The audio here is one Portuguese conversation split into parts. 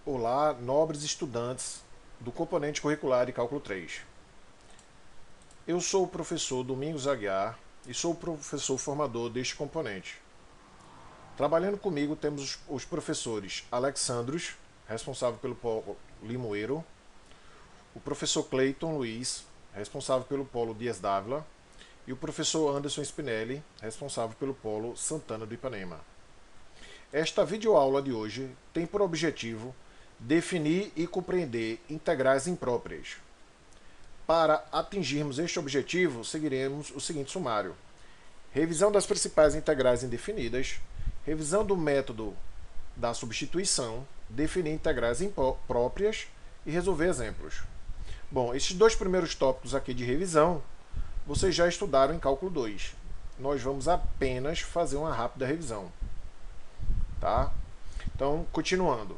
Olá, nobres estudantes do componente curricular de Cálculo 3. Eu sou o professor Domingos Aguiar e sou o professor formador deste componente. Trabalhando comigo temos os professores Alexandros, responsável pelo polo Limoeiro, o professor Cleiton Luiz, responsável pelo polo Dias Dávila, e o professor Anderson Spinelli, responsável pelo polo Santana do Ipanema. Esta videoaula de hoje tem por objetivo definir e compreender integrais impróprias. Para atingirmos este objetivo, seguiremos o seguinte sumário: revisão das principais integrais indefinidas, revisão do método da substituição, definir integrais impróprias e resolver exemplos. Bom, esses dois primeiros tópicos aqui de revisão, vocês já estudaram em Cálculo 2. Nós vamos apenas fazer uma rápida revisão. Tá? Então, continuando.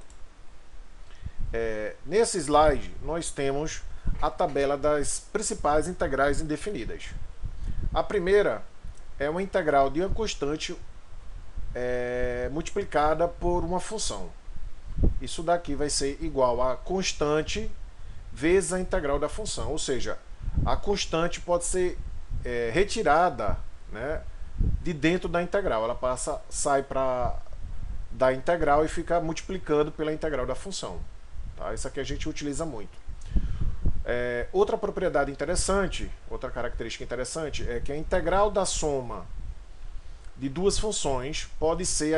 Nesse slide, nós temos a tabela das principais integrais indefinidas. A primeira é uma integral de uma constante multiplicada por uma função. Isso daqui vai ser igual a constante vezes a integral da função. Ou seja, a constante pode ser retirada, né, de dentro da integral. Ela sai da integral e fica multiplicando pela integral da função. Tá? Isso aqui a gente utiliza muito. Outra propriedade interessante, outra característica interessante, é que a integral da soma de duas funções pode ser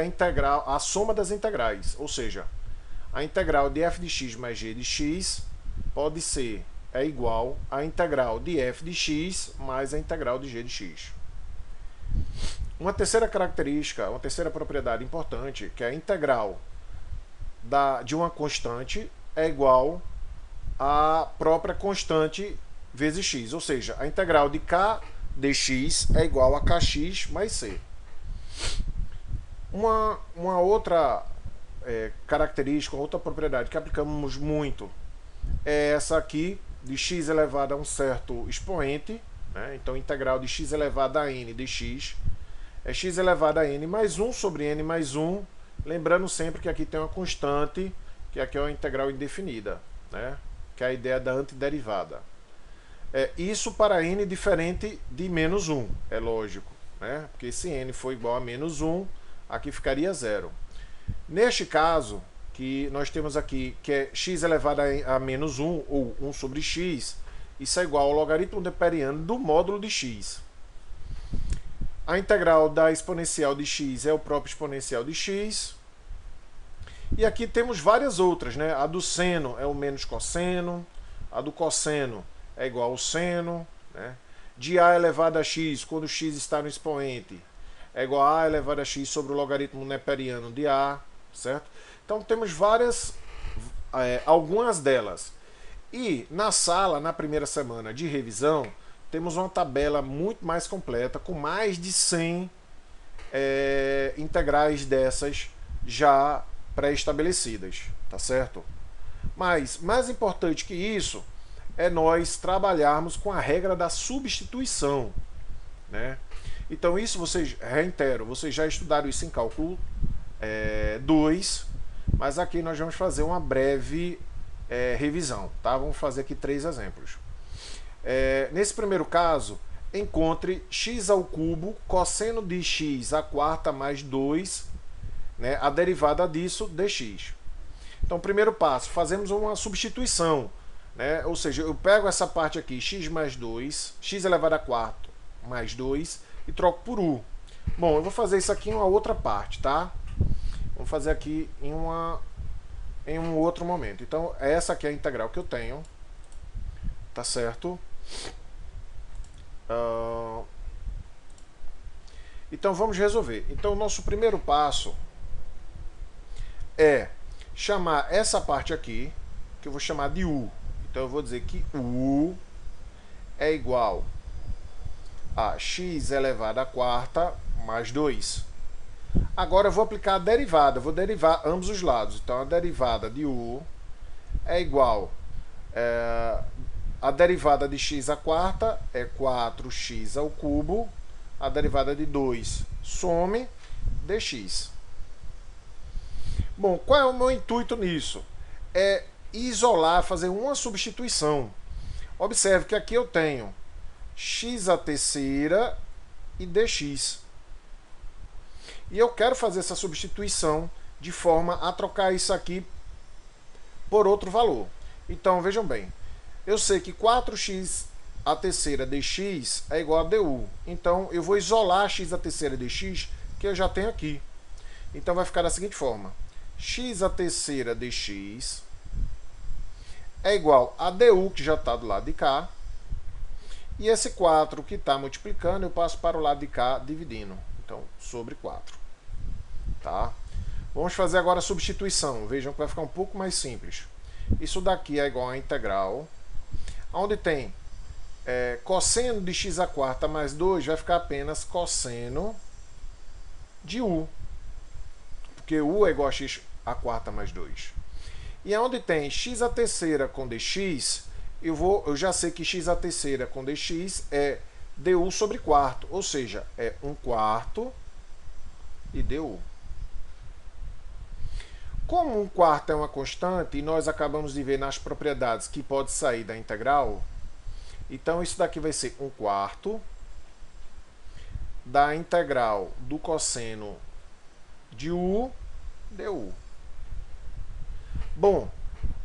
a soma das integrais. Ou seja, a integral de f de x mais g de x pode ser igual à integral de f de x mais a integral de g de x. Uma terceira característica, uma terceira propriedade importante, que é a integral de uma constante é igual à própria constante vezes x. Ou seja, a integral de k dx é igual a kx mais c. Uma outra característica, outra propriedade que aplicamos muito é essa aqui, de x elevado a um certo expoente, né? Então, integral de x elevado a n dx é x elevado a n mais 1 sobre n mais 1, lembrando sempre que aqui tem uma constante, que aqui é uma integral indefinida, né? Que é a ideia da antiderivada. Isso para n diferente de menos 1, é lógico, né? Porque se n for igual a menos 1, aqui ficaria zero. Neste caso, que nós temos aqui, que é x elevado a menos 1, ou 1 sobre x, isso é igual ao logaritmo neperiano do módulo de x. A integral da exponencial de x é o próprio exponencial de x. E aqui temos várias outras, né? A do seno é o menos cosseno, a do cosseno é igual ao seno, né? De a elevado a x, quando x está no expoente, é igual a elevado a x sobre o logaritmo neperiano de a, certo? Então temos algumas delas. E na sala, na primeira semana de revisão, temos uma tabela muito mais completa, com mais de 100 integrais dessas já pré-estabelecidas, tá certo? Mas, mais importante que isso, é nós trabalharmos com a regra da substituição, né? Então isso vocês, reitero, vocês já estudaram isso em cálculo 2, mas aqui nós vamos fazer uma breve revisão, tá? Vamos fazer aqui 3 exemplos. Nesse primeiro caso, encontre x ao cubo cosseno de x à quarta mais 2, né, a derivada disso, dx. Então, primeiro passo, fazemos uma substituição, né? Ou seja, eu pego essa parte aqui, x mais 2, x elevado a quarto mais 2, e troco por u. Bom, eu vou fazer isso aqui em uma outra parte, tá? Vou fazer aqui em um outro momento. Então, essa aqui é a integral que eu tenho, tá certo? Então vamos resolver. Então o nosso primeiro passo é chamar essa parte aqui, que eu vou chamar de u. Então eu vou dizer que u é igual a x elevado à quarta mais 2. Agora eu vou aplicar a derivada, vou derivar ambos os lados. Então a derivada de u é igual a derivada de x à quarta é 4x ao cubo, a derivada de 2 some dx. Bom, qual é o meu intuito nisso? é isolar, fazer uma substituição. Observe que aqui eu tenho x à terceira e dx. E eu quero fazer essa substituição de forma a trocar isso aqui por outro valor. Então, vejam bem, eu sei que 4x à terceira dx é igual a du. Então, eu vou isolar x à terceira dx, que eu já tenho aqui. Então, vai ficar da seguinte forma. X à terceira dx é igual a du, que já está do lado de cá. E esse 4 que está multiplicando, eu passo para o lado de cá dividindo. Então, sobre 4. Tá? Vamos fazer agora a substituição. Vejam que vai ficar um pouco mais simples. Isso daqui é igual a integral. Onde tem cosseno de x à quarta mais 2, vai ficar apenas cosseno de u. Porque u é igual a x à quarta mais 2. E onde tem x à terceira com dx, eu já sei que x à terceira com dx é du sobre quarto. Ou seja, é 1 quarto e du. Como 1 quarto é uma constante, e nós acabamos de ver nas propriedades que pode sair da integral, então isso daqui vai ser 1 quarto da integral do cosseno de u du. Bom,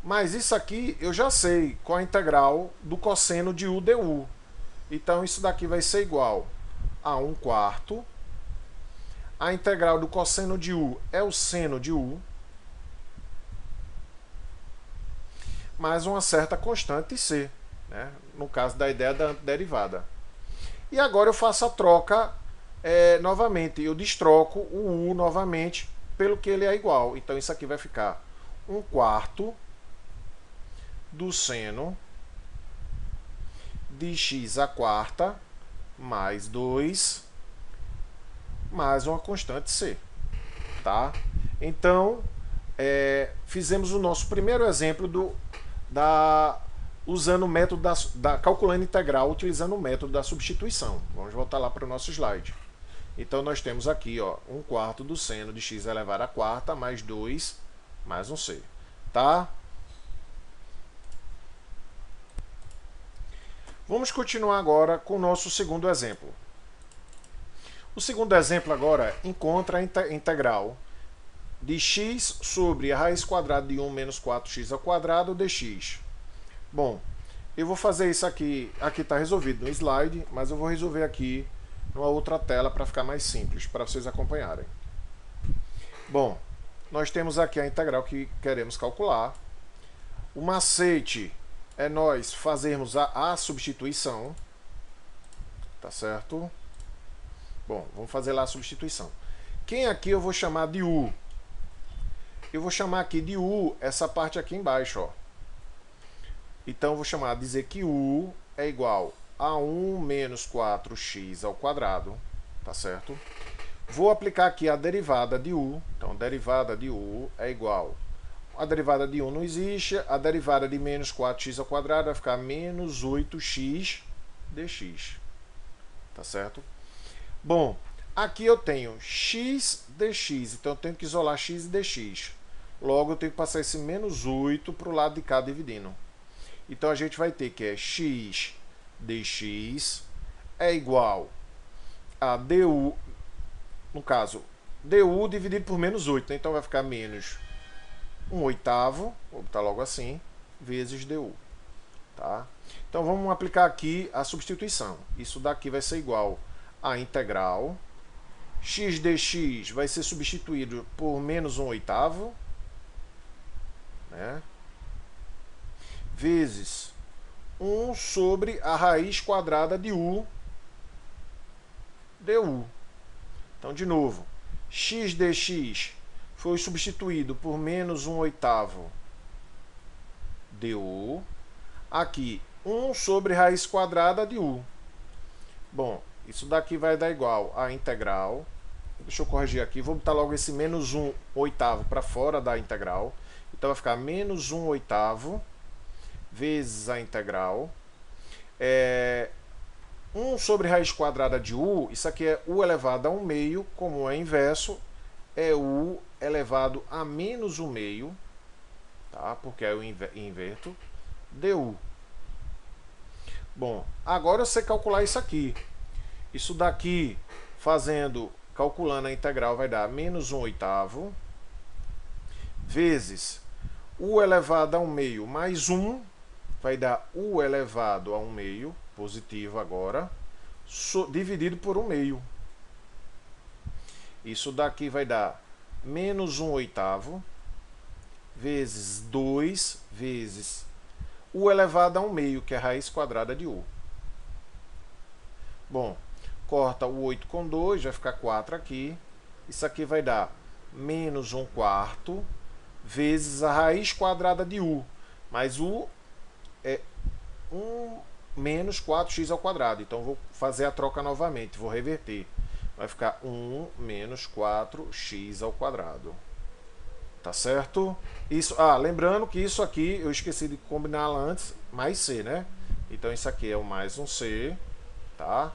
mas isso aqui eu já sei qual é a integral do cosseno de u du. Então isso daqui vai ser igual a 1 quarto. A integral do cosseno de u é o seno de u, mais uma certa constante c, né? No caso da ideia da derivada. E agora eu faço a troca novamente. Eu destroco o u novamente pelo que ele é igual. Então isso aqui vai ficar 1 quarto do seno de x à quarta mais 2 mais uma constante c. Tá? Então, fizemos o nosso primeiro exemplo usando o método calculando integral, utilizando o método da substituição. Vamos voltar lá para o nosso slide. Então, nós temos aqui 1 quarto do seno de x elevado à quarta mais 2 mais um c. Tá? Vamos continuar agora com o nosso segundo exemplo. O segundo exemplo agora encontra a integral de x sobre a raiz quadrada de 1 menos 4x ao quadrado dx. Bom, eu vou fazer isso aqui está resolvido no slide, mas eu vou resolver aqui numa outra tela para ficar mais simples, para vocês acompanharem. Bom, nós temos aqui a integral que queremos calcular. O macete é nós fazermos a substituição, tá certo? Bom, vamos fazer lá a substituição. Quem aqui eu vou chamar de u? Eu vou chamar aqui de u essa parte aqui embaixo, ó. Então eu vou dizer que u é igual a 1 menos 4x ao quadrado, tá certo? Vou aplicar aqui a derivada de u. Então, a derivada de u é igual. A derivada de 1 não existe. A derivada de menos 4x ao quadrado vai ficar menos 8x dx. Tá certo? Bom, aqui eu tenho x dx. Então, eu tenho que isolar x e dx. Logo, eu tenho que passar esse menos 8 para o lado de cá dividindo. Então, a gente vai ter que x dx é igual a du, no caso, du dividido por menos 8, né? Então vai ficar menos 1/8, vou botar logo assim, vezes du. Tá? Então vamos aplicar aqui a substituição. Isso daqui vai ser igual a integral. X dx vai ser substituído por menos 1/8, né? Vezes 1 sobre a raiz quadrada de u du. Então, de novo, x dx foi substituído por menos 1/8 du. Aqui, 1 sobre raiz quadrada de u. Bom, isso daqui vai dar igual a integral. Deixa eu corrigir aqui. Vou botar logo esse menos 1/8 para fora da integral. Então, vai ficar menos 1/8 vezes a integral. 1 sobre raiz quadrada de u, isso aqui é u elevado a 1/2, como é inverso, é u elevado a menos 1/2, tá? Porque aí eu inverto du. Bom, agora eu sei calcular isso aqui. Isso daqui, calculando a integral, vai dar menos 1/8 vezes u elevado a 1/2 mais 1, vai dar u elevado a 1/2, positivo agora, dividido por 1/2. Isso daqui vai dar menos 1/8 vezes 2 vezes u elevado a 1/2, que é a raiz quadrada de u. Bom, corta o 8 com 2, vai ficar 4 aqui. Isso aqui vai dar menos 1/4 vezes a raiz quadrada de u. Mas u é 1 menos 4x ao quadrado. Então, vou fazer a troca novamente, vou reverter. Vai ficar 1 menos 4x ao quadrado. Tá certo? Isso, lembrando que isso aqui, eu esqueci de combinar lá antes, mais c, né? Então, isso aqui é o mais um c, tá?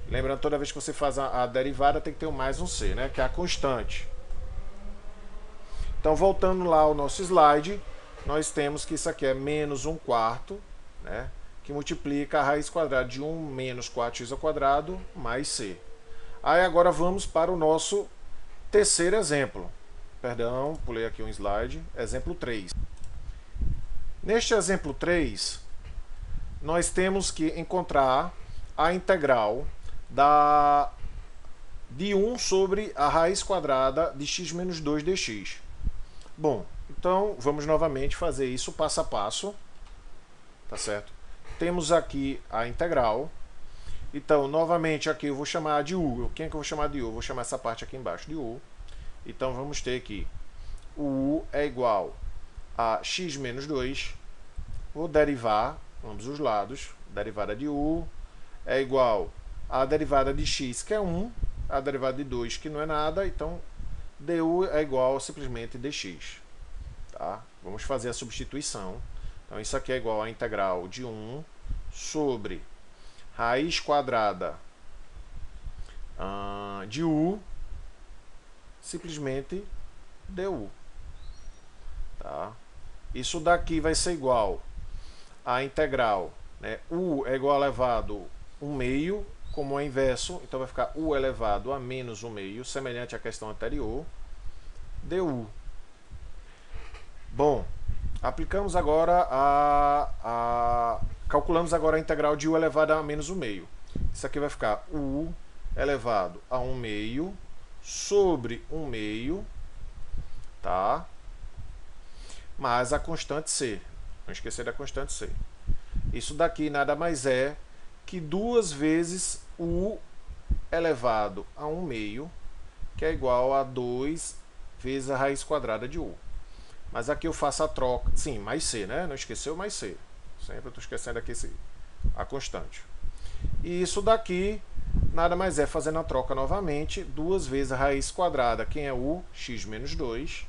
Lembrando, toda vez que você faz a derivada, tem que ter o mais um c, né? Que é a constante. Então, voltando lá ao nosso slide, nós temos que isso aqui é menos 1/4, né? Que multiplica a raiz quadrada de 1 menos 4x ao quadrado mais c. Aí agora vamos para o nosso terceiro exemplo. Perdão, pulei aqui um slide. Exemplo 3. Neste exemplo 3, nós temos que encontrar a integral de 1 sobre a raiz quadrada de x menos 2 dx. Bom, então vamos novamente fazer isso passo a passo. Tá certo? Temos aqui a integral. Então, novamente aqui eu vou chamar de u. Quem é que eu vou chamar de u? Eu vou chamar essa parte aqui embaixo de u. Então, vamos ter aqui o u é igual a x menos 2. Vou derivar ambos os lados. Derivada de u é igual a derivada de x, que é 1. A derivada de 2, que não é nada. Então, du é igual a simplesmente dx. Tá? Vamos fazer a substituição. Então, isso aqui é igual a integral de 1 sobre raiz quadrada de u, simplesmente du. Tá? Isso daqui vai ser igual a integral, né? U é igual a elevado 1/2, como é inverso, então vai ficar u elevado a menos 1/2, semelhante à questão anterior, du. Bom, aplicamos agora calculamos agora a integral de u elevado a menos 1/2. Isso aqui vai ficar u elevado a 1/2 sobre 1/2, tá? Mais a constante c. Não esquecer da constante c. Isso daqui nada mais é que 2 vezes u elevado a 1/2, que é igual a 2 vezes a raiz quadrada de u. Mas aqui eu faço a troca, sim, mais c, né? Não esqueceu mais c. Sempre eu estou esquecendo aqui a constante. E isso daqui nada mais é fazendo a troca novamente, 2 vezes a raiz quadrada, quem é u, x menos 2,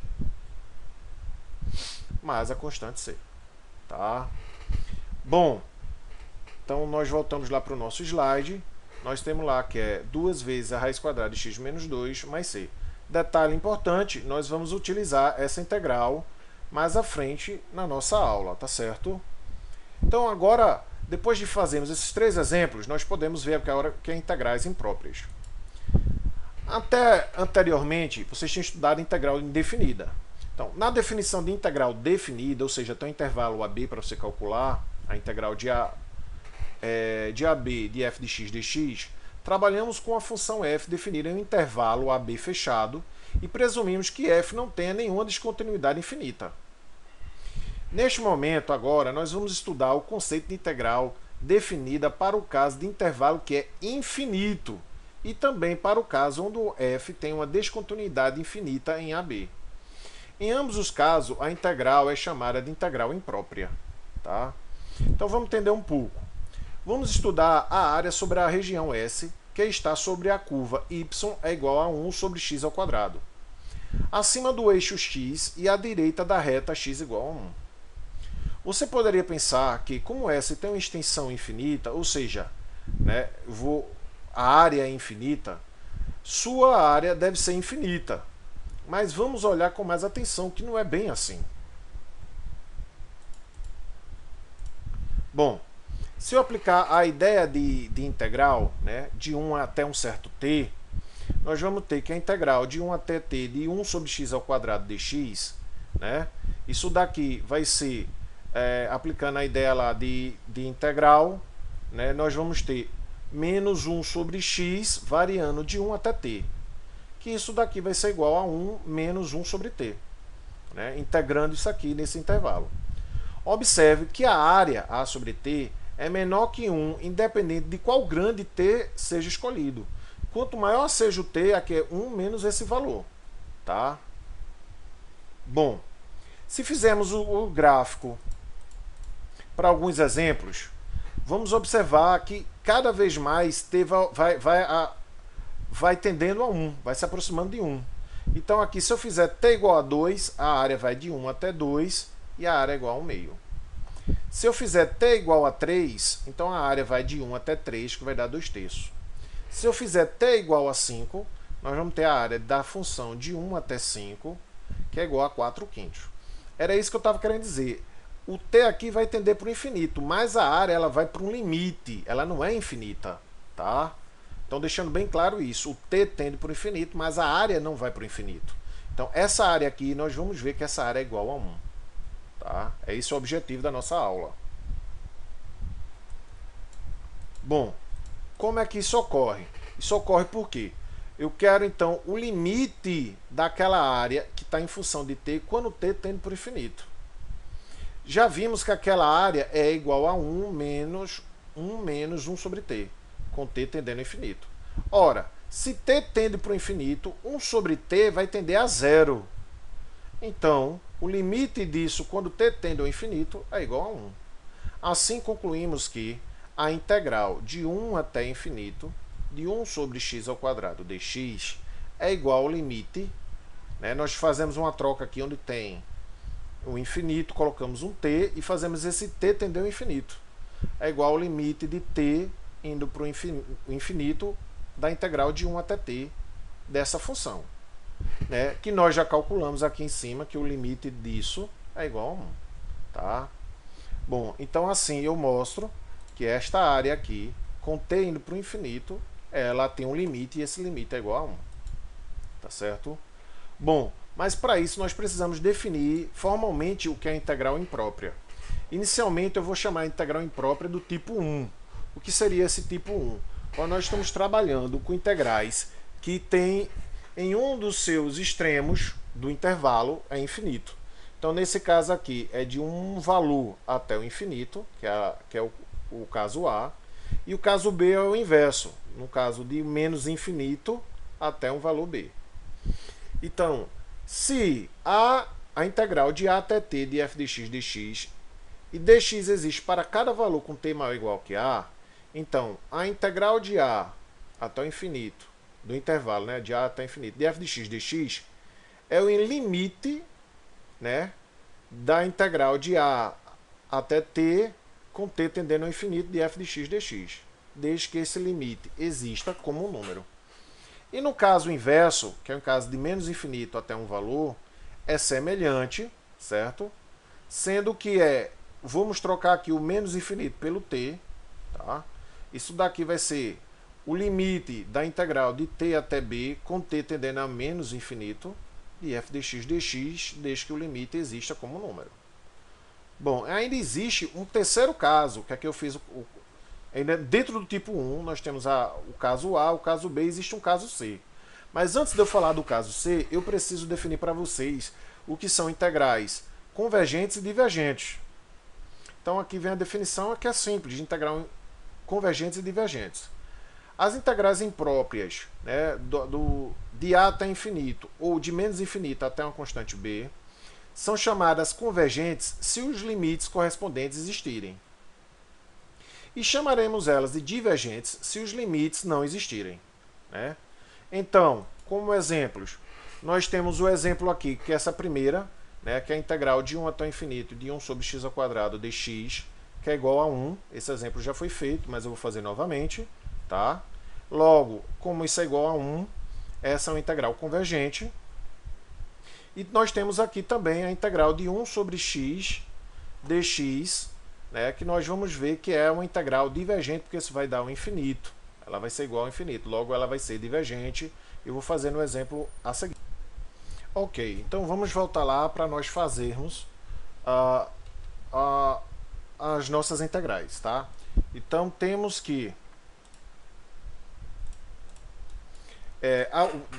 mais a constante c. Tá? Bom, então nós voltamos lá para o nosso slide. Nós temos lá que é 2 vezes a raiz quadrada de x menos 2 mais c. Detalhe importante, nós vamos utilizar essa integral mais à frente na nossa aula, tá certo? Então agora, depois de fazermos esses 3 exemplos, nós podemos ver agora que é integrais impróprias. Até anteriormente, vocês tinham estudado integral indefinida. Então, na definição de integral definida, ou seja, tem um intervalo AB para você calcular, a integral de AB de f de x dx, trabalhamos com a função f definida em um intervalo AB fechado e presumimos que f não tenha nenhuma descontinuidade infinita. Neste momento, agora, nós vamos estudar o conceito de integral definida para o caso de intervalo que é infinito e também para o caso onde o f tem uma descontinuidade infinita em AB. Em ambos os casos, a integral é chamada de integral imprópria. Tá? Então, vamos entender um pouco. Vamos estudar a área sobre a região S, que está sobre a curva y é igual a 1 sobre x ao quadrado, acima do eixo x e à direita da reta x igual a 1. Você poderia pensar que, como S tem uma extensão infinita, ou seja, né, a área é infinita, sua área deve ser infinita. Mas vamos olhar com mais atenção que não é bem assim. Bom, se eu aplicar a ideia de integral, né, de 1 até um certo t, nós vamos ter que a integral de 1 até t de 1 sobre x ao quadrado dx, né, isso daqui vai ser, aplicando a ideia lá de integral, né, nós vamos ter menos 1 sobre x variando de 1 até t, que isso daqui vai ser igual a 1 menos 1 sobre t, né, integrando isso aqui nesse intervalo. Observe que a área A sobre t é menor que 1, independente de qual grande t seja escolhido. Quanto maior seja o t, aqui é 1 menos esse valor. Tá? Bom, se fizermos o gráfico para alguns exemplos, vamos observar que cada vez mais t vai tendendo a 1, vai se aproximando de 1. Então aqui, se eu fizer t igual a 2, a área vai de 1 até 2 e a área é igual a 1 meio. Se eu fizer t igual a 3, então a área vai de 1 até 3, que vai dar 2 terços. Se eu fizer t igual a 5, nós vamos ter a área da função de 1 até 5, que é igual a 4 quintos. Era isso que eu estava querendo dizer. O t aqui vai tender para o infinito, mas a área ela vai para um limite, ela não é infinita. Tá? Então, deixando bem claro isso, o t tende para o infinito, mas a área não vai para o infinito. Então, essa área aqui, nós vamos ver que essa área é igual a 1. Tá? É esse o objetivo da nossa aula. Bom, como é que isso ocorre? Isso ocorre porque eu quero, então, o limite daquela área que está em função de t quando t tende para o infinito. Já vimos que aquela área é igual a 1 menos 1 sobre t, com t tendendo ao infinito. Ora, se t tende para o infinito, 1 sobre t vai tender a zero. Então, o limite disso, quando t tende ao infinito, é igual a 1. Assim, concluímos que a integral de 1 até infinito de 1 sobre x ao quadrado dx é igual ao limite, né? Nós fazemos uma troca aqui onde tem o infinito, colocamos um t e fazemos esse t tender ao infinito. É igual ao limite de t indo para o infinito da integral de 1 até t dessa função. Né, que nós já calculamos aqui em cima que o limite disso é igual a 1. Tá? Bom, então assim eu mostro que esta área aqui, com t indo para o infinito, ela tem um limite e esse limite é igual a 1. Tá certo? Bom, mas para isso nós precisamos definir formalmente o que é a integral imprópria. Inicialmente eu vou chamar a integral imprópria do tipo 1. O que seria esse tipo 1? Quando nós estamos trabalhando com integrais que têm em um dos seus extremos do intervalo é infinito. Então, nesse caso aqui, é de um valor até o infinito, que é o caso A, e o caso B é o inverso, no caso de menos infinito até um valor B. Então, se a integral de A até t de f de x dx e dx existe para cada valor com t maior ou igual que A, então, a integral de A até o infinito do intervalo, né, de A até infinito, de f de x dx, é o limite, né, da integral de A até t, com t tendendo ao infinito, de f de x dx, desde que esse limite exista como um número. E no caso inverso, que é o caso de menos infinito até um valor, é semelhante, certo? Sendo que vamos trocar aqui o menos infinito pelo t, tá? Isso daqui vai ser o limite da integral de t até b, com t tendendo a menos infinito, de f de x dx, desde que o limite exista como número. Bom, ainda existe um terceiro caso, que aqui eu fiz ainda dentro do tipo 1, nós temos o caso A, o caso B, existe um caso C. Mas antes de eu falar do caso C, eu preciso definir para vocês o que são integrais convergentes e divergentes. Então aqui vem a definição, que é simples, de integral convergentes e divergentes. As integrais impróprias, né, de A até infinito ou de menos infinito até uma constante B, são chamadas convergentes se os limites correspondentes existirem. E chamaremos elas de divergentes se os limites não existirem. Né? Então, como exemplos, nós temos o exemplo aqui, que é essa primeira, né, que é a integral de 1 até o infinito de 1 sobre x ao quadrado dx, que é igual a 1. Esse exemplo já foi feito, mas eu vou fazer novamente. Tá? Logo, como isso é igual a 1, essa é uma integral convergente. E nós temos aqui também a integral de 1 sobre x dx, né, que nós vamos ver que é uma integral divergente, porque isso vai dar um infinito. Ela vai ser igual ao infinito, logo ela vai ser divergente. Eu vou fazer no exemplo a seguir. Ok, então vamos voltar lá para nós fazermos as nossas integrais, tá? Então temos que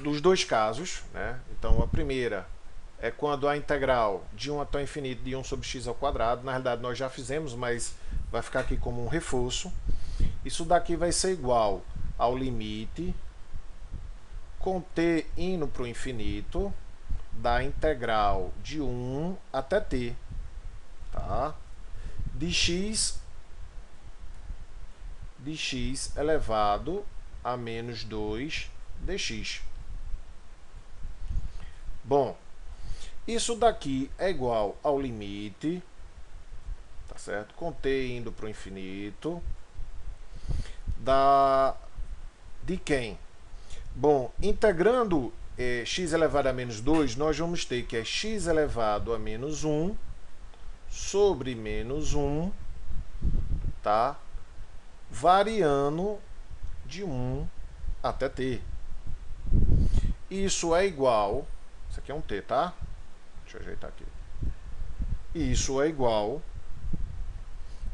dos dois casos, né? Então a primeira é quando a integral de 1 até o infinito de 1 sobre x ao quadrado. Na realidade nós já fizemos, mas vai ficar aqui como um reforço. Isso daqui vai ser igual ao limite com t indo para o infinito da integral de 1 até t, tá? de x elevado a menos 2 dx. Bom, isso daqui é igual ao limite, tá certo? Com t indo para o infinito de quem? Bom, integrando x elevado a menos 2, nós vamos ter que é x elevado a menos 1 sobre menos 1, tá? Variando de 1 até t. Isso é igual, isso aqui é um t, tá? Deixa eu ajeitar aqui. Isso é igual,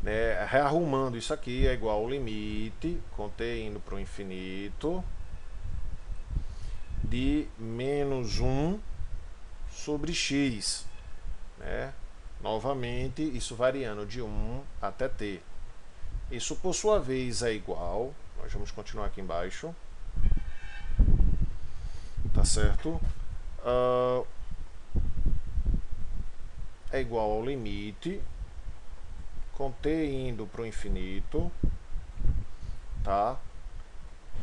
né, rearrumando isso aqui, é igual ao limite, com t indo para o infinito, de menos 1 sobre x, né? Novamente, isso variando de 1 até t. Isso, por sua vez, é igual, nós vamos continuar aqui embaixo, tá certo? É igual ao limite, com t indo para o infinito, tá?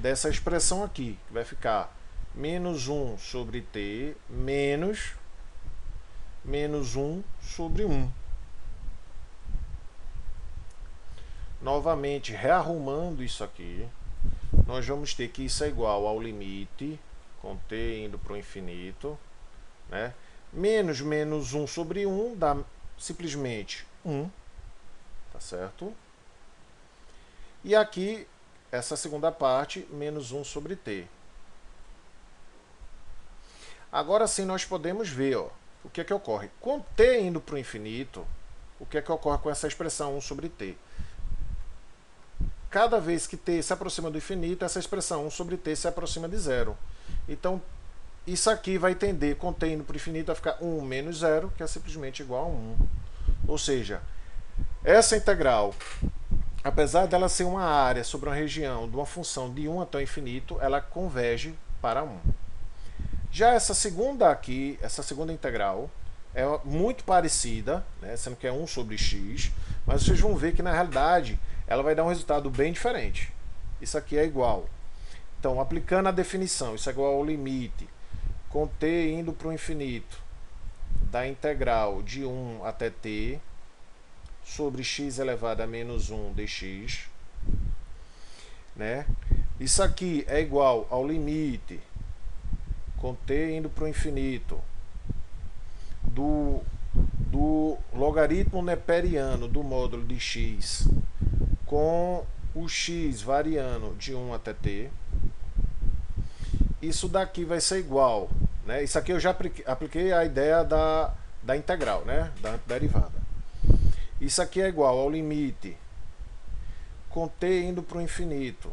Dessa expressão aqui, que vai ficar menos 1 sobre t menos 1 sobre 1. Novamente, rearrumando isso aqui, nós vamos ter que isso é igual ao limite, com t indo para o infinito, né? Menos 1 sobre 1 dá simplesmente 1, tá certo? E aqui, essa segunda parte, menos 1 sobre t. Agora sim nós podemos ver, ó, o que é que ocorre. Com t indo para o infinito, o que é que ocorre com essa expressão 1 sobre t? Cada vez que t se aproxima do infinito, essa expressão 1 sobre t se aproxima de zero. Então, isso aqui vai tender, com t indo para o infinito, a ficar 1 menos 0, que é simplesmente igual a 1. Ou seja, essa integral, apesar dela ser uma área sobre uma região de uma função de 1 até o infinito, ela converge para 1. Já essa segunda aqui, essa segunda integral, é muito parecida, né, sendo que é 1 sobre x, mas vocês vão ver que na realidade ela vai dar um resultado bem diferente. Isso aqui é igual. Então, aplicando a definição, isso é igual ao limite, com t indo para o infinito, da integral de 1 até t, sobre x elevado a menos 1 dx. Né? Isso aqui é igual ao limite, com t indo para o infinito, do logaritmo neperiano do módulo de x, com o x variando de 1 até t. Isso daqui vai ser igual, né? Isso aqui eu já apliquei a ideia da integral, né? Da antiderivada. Isso aqui é igual ao limite, com t indo para o infinito,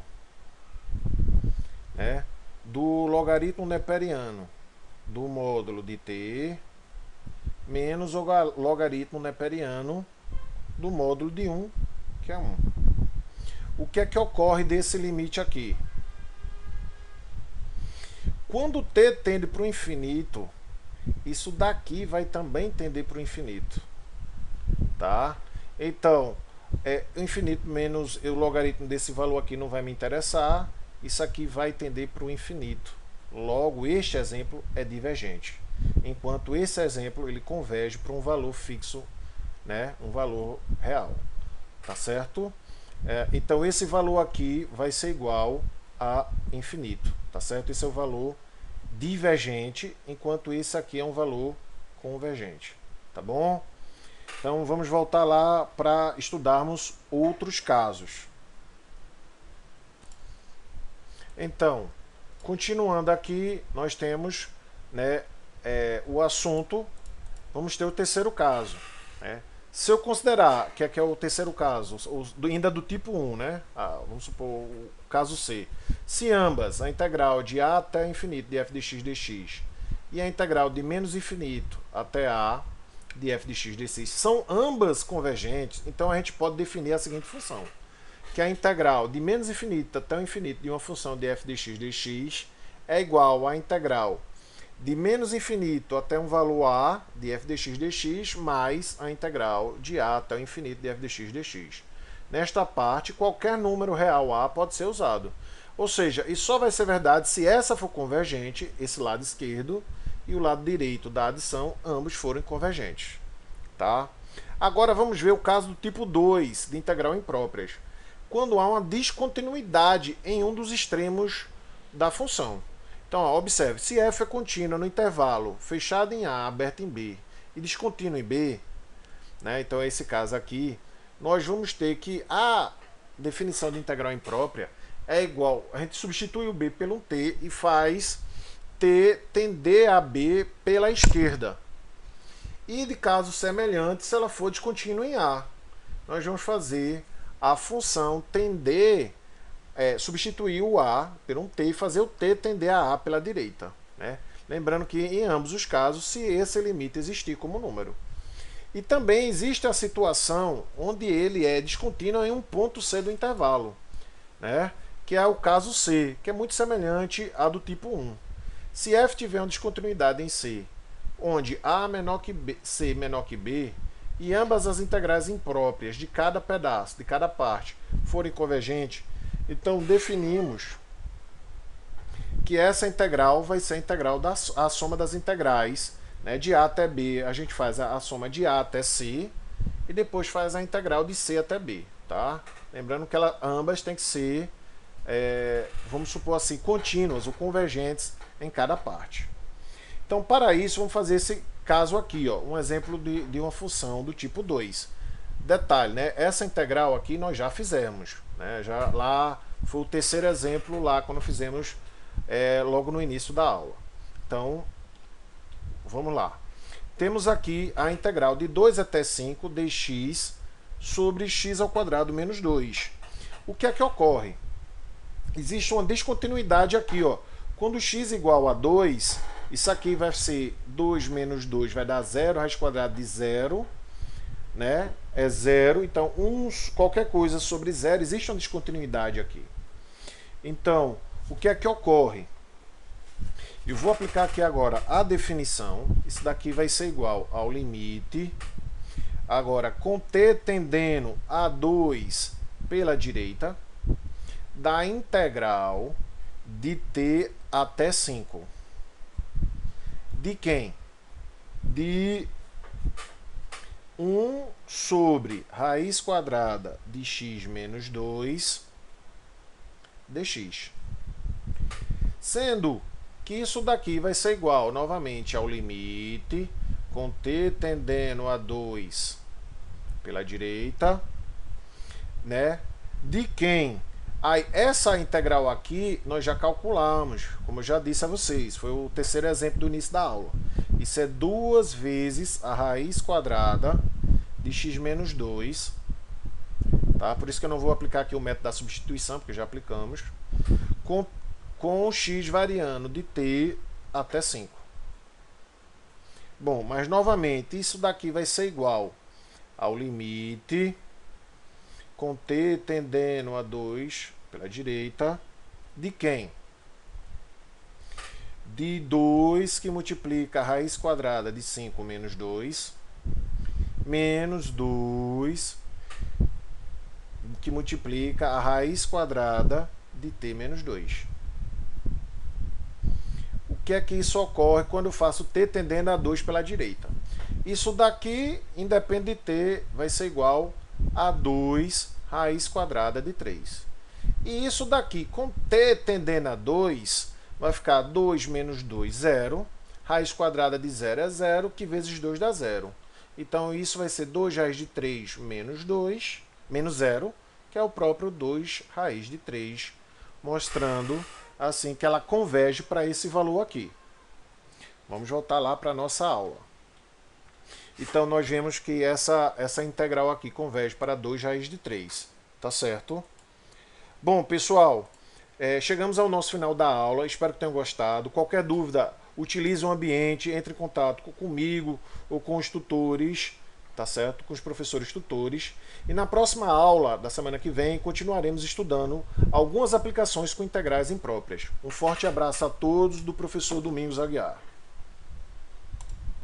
né, do logaritmo neperiano do módulo de t menos o logaritmo neperiano do módulo de 1, que é 1. O que é que ocorre desse limite aqui? Quando t tende para o infinito, isso daqui vai também tender para o infinito. Tá? Então, o infinito menos o logaritmo desse valor aqui não vai me interessar. Isso aqui vai tender para o infinito. Logo, este exemplo é divergente. Enquanto esse exemplo ele converge para um valor fixo, né? Um valor real. Tá certo? Então, esse valor aqui vai ser igual a infinito. Tá certo? Esse é o valor divergente, enquanto esse aqui é um valor convergente. Tá bom? Então vamos voltar lá para estudarmos outros casos. Então, continuando aqui, nós temos, né, o assunto. Vamos ter o terceiro caso, né? Se eu considerar que aqui é o terceiro caso, ainda do tipo 1, né? Vamos supor o caso C. Se ambas, a integral de a até infinito de f de x dx e a integral de menos infinito até a de f de x dx são ambas convergentes, então a gente pode definir a seguinte função, que a integral de menos infinito até o infinito de uma função de f de x dx é igual à integral de menos infinito até um valor a de f de x dx mais a integral de a até o infinito de f de x dx. Nesta parte, qualquer número real a pode ser usado. Ou seja, isso só vai ser verdade se essa for convergente, esse lado esquerdo e o lado direito da adição, ambos forem convergentes. Tá? Agora vamos ver o caso do tipo 2, de integral impróprias. Quando há uma descontinuidade em um dos extremos da função. Então, ó, observe, se f é contínua no intervalo fechado em A, aberto em B e descontínuo em B, né, então é esse caso aqui, nós vamos ter que a definição de integral imprópria é igual, a gente substitui o B pelo t e faz t tender a B pela esquerda. E de caso semelhante, se ela for descontínua em A, nós vamos fazer a função tender, substituir o A por um t e fazer o t tender a pela direita, né? Lembrando que em ambos os casos, se esse limite existir como número. E também existe a situação onde ele é descontínuo em um ponto C do intervalo, né? Que é o caso C, que é muito semelhante à do tipo 1. Se f tiver uma descontinuidade em C, onde A menor que B, C menor que B, e ambas as integrais impróprias de cada pedaço, de cada parte, forem convergentes, então definimos que essa integral vai ser a integral a soma das integrais, né, de A até B. A gente faz a soma de A até C e depois faz a integral de C até B. Tá? Lembrando que ambas têm que ser, vamos supor assim, contínuas ou convergentes em cada parte. Então, para isso, vamos fazer esse caso aqui, ó, um exemplo de uma função do tipo 2. Detalhe, né? Essa integral aqui nós já fizemos, né? Lá foi o terceiro exemplo lá quando fizemos logo no início da aula. Então, vamos lá. Temos aqui a integral de 2 até 5 dx sobre x ao quadrado menos 2. O que é que ocorre? Existe uma descontinuidade aqui, ó. Quando x igual a 2, isso aqui vai ser 2 menos 2, vai dar 0, raiz quadrada de 0, né? É 0, então qualquer coisa sobre 0, existe uma descontinuidade aqui. Então, o que é que ocorre? Eu vou aplicar aqui agora a definição, isso daqui vai ser igual ao limite, agora com t tendendo a 2 pela direita, da integral de t até 5. De quem? De 1 sobre raiz quadrada de x menos 2 dx. Sendo que isso daqui vai ser igual, novamente, ao limite, com t tendendo a 2 pela direita, né? De quem? Aí, essa integral aqui nós já calculamos, como eu já disse a vocês, foi o terceiro exemplo do início da aula. Isso é 2 vezes a raiz quadrada de x menos 2, tá? Por isso que eu não vou aplicar aqui o método da substituição, porque já aplicamos, com o x variando de t até 5. Bom, mas novamente, isso daqui vai ser igual ao limite, com t tendendo a 2 pela direita, de quem? De 2 que multiplica a raiz quadrada de 5 menos 2, menos 2 que multiplica a raiz quadrada de t menos 2. O que é que isso ocorre quando eu faço t tendendo a 2 pela direita? Isso daqui, independe de t, vai ser igual a 2 raiz quadrada de 3. E isso daqui, com t tendendo a 2, vai ficar 2 menos 2, 0. Raiz quadrada de 0 é 0, que vezes 2 dá 0. Então isso vai ser 2 raiz de 3 menos 2, menos 0, que é o próprio 2 raiz de 3, mostrando assim que ela converge para esse valor aqui. Vamos voltar lá para a nossa aula. Então nós vemos que essa integral aqui converge para 2 raiz de 3, tá certo? Bom, pessoal, chegamos ao nosso final da aula, espero que tenham gostado. Qualquer dúvida, utilize o ambiente, entre em contato comigo ou com os tutores, tá certo? Com os professores tutores. E na próxima aula da semana que vem, continuaremos estudando algumas aplicações com integrais impróprias. Um forte abraço a todos do professor Domingos Aguiar.